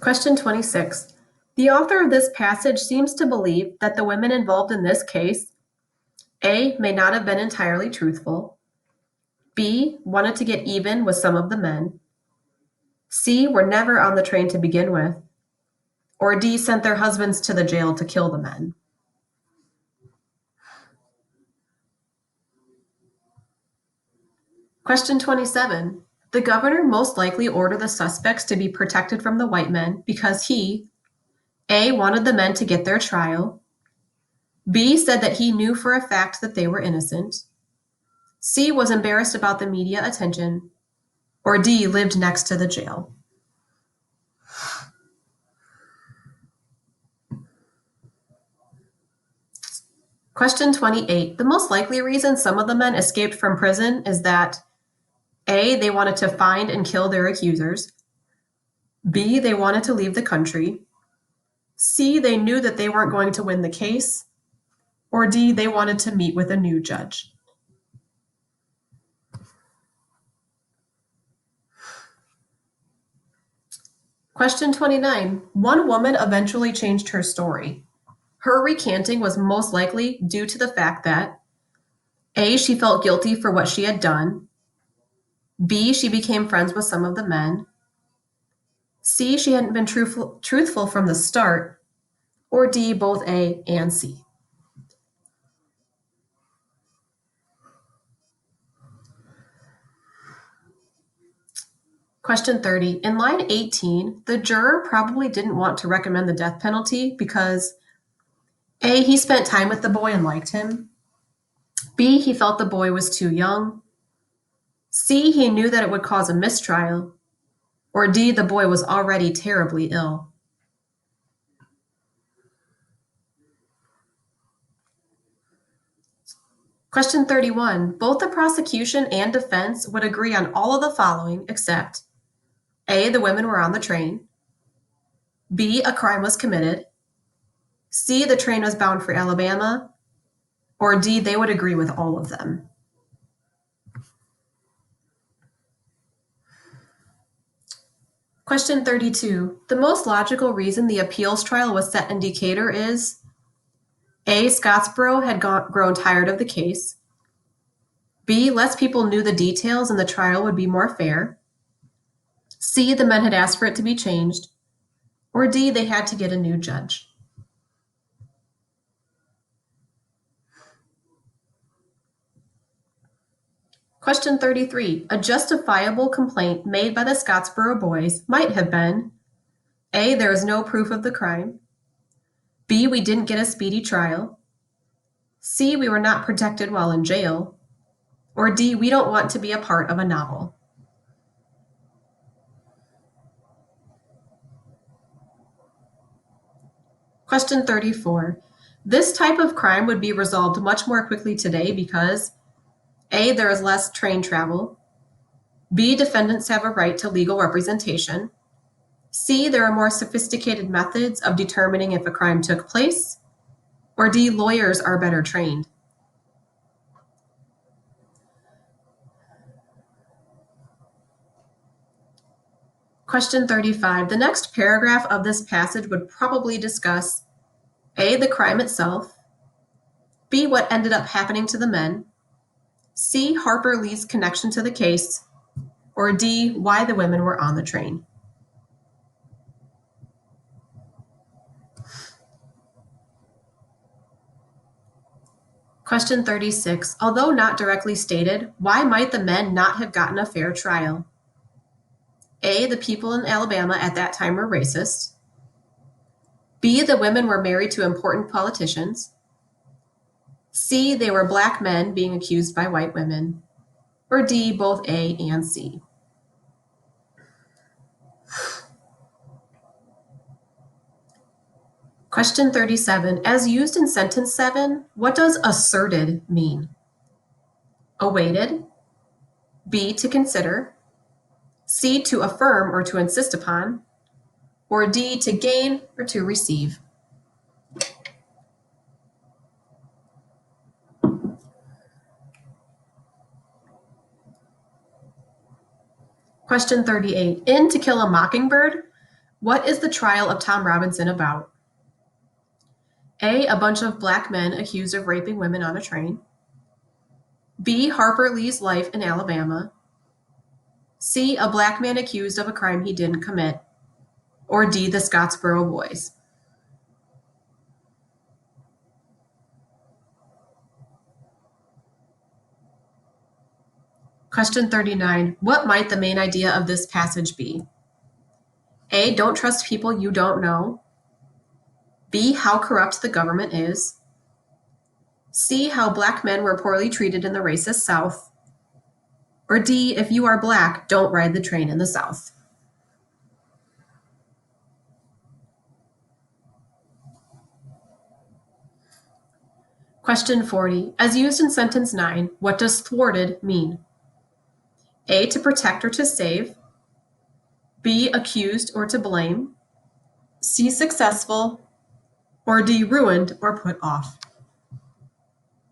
Question 26. The author of this passage seems to believe that the women involved in this case, A, may not have been entirely truthful, B, wanted to get even with some of the men, C, were never on the train to begin with, or D, sent their husbands to the jail to kill the men. Question 27. The governor most likely ordered the suspects to be protected from the white men because he, A, wanted the men to get their trial, B, said that he knew for a fact that they were innocent, C, was embarrassed about the media attention, or D, lived next to the jail. Question 28. The most likely reason some of the men escaped from prison is that A, they wanted to find and kill their accusers, B, they wanted to leave the country, C, they knew that they weren't going to win the case, or D, they wanted to meet with a new judge. Question 29. One woman eventually changed her story. Her recanting was most likely due to the fact that A, she felt guilty for what she had done, B, she became friends with some of the men, C, she hadn't been truthful from the start, or D, both A and C. Question 30. In line 18, the juror probably didn't want to recommend the death penalty because A, he spent time with the boy and liked him, B, he felt the boy was too young, C, he knew that it would cause a mistrial, or D, the boy was already terribly ill. Question 31. Both the prosecution and defense would agree on all of the following except A, the women were on the train, B, a crime was committed, C, the train was bound for Alabama, or D, they would agree with all of them. Question 32. The most logical reason the appeals trial was set in Decatur is A, Scottsboro had grown tired of the case, B, less people knew the details and the trial would be more fair, C, the men had asked for it to be changed, or D, they had to get a new judge. Question 33. A justifiable complaint made by the Scottsboro boys might have been A, there is no proof of the crime, B, we didn't get a speedy trial, C, we were not protected while in jail, or D, we don't want to be a part of a novel. Question 34. This type of crime would be resolved much more quickly today because A, there is less train travel, B, defendants have a right to legal representation, C, there are more sophisticated methods of determining if a crime took place, or D, lawyers are better trained. Question 35. The next paragraph of this passage would probably discuss A, the crime itself, B, what ended up happening to the men, C, Harper Lee's connection to the case, or D, why the women were on the train. Question 36. Although not directly stated, why might the men not have gotten a fair trial? A, the people in Alabama at that time were racist. B, the women were married to important politicians. C, they were black men being accused by white women. Or D, both A and C. Question 37. As used in sentence 7, what does asserted mean? Awaited. B, to consider. C, to affirm or to insist upon. Or D, to gain or to receive. Question 38. In To Kill a Mockingbird, What is the trial of Tom Robinson about? A bunch of black men accused of raping women on a train. B, Harper Lee's life in Alabama. C, a black man accused of a crime he didn't commit. Or D, the Scottsboro Boys. Question 39. What might the main idea of this passage be? A, don't trust people you don't know. B, how corrupt the government is. C, how black men were poorly treated in the racist South. Or D, if you are black, don't ride the train in the South. Question 40. As used in sentence 9, what does thwarted mean? A, to protect or to save. B, accused or to blame. C, successful. Or D, ruined or put off.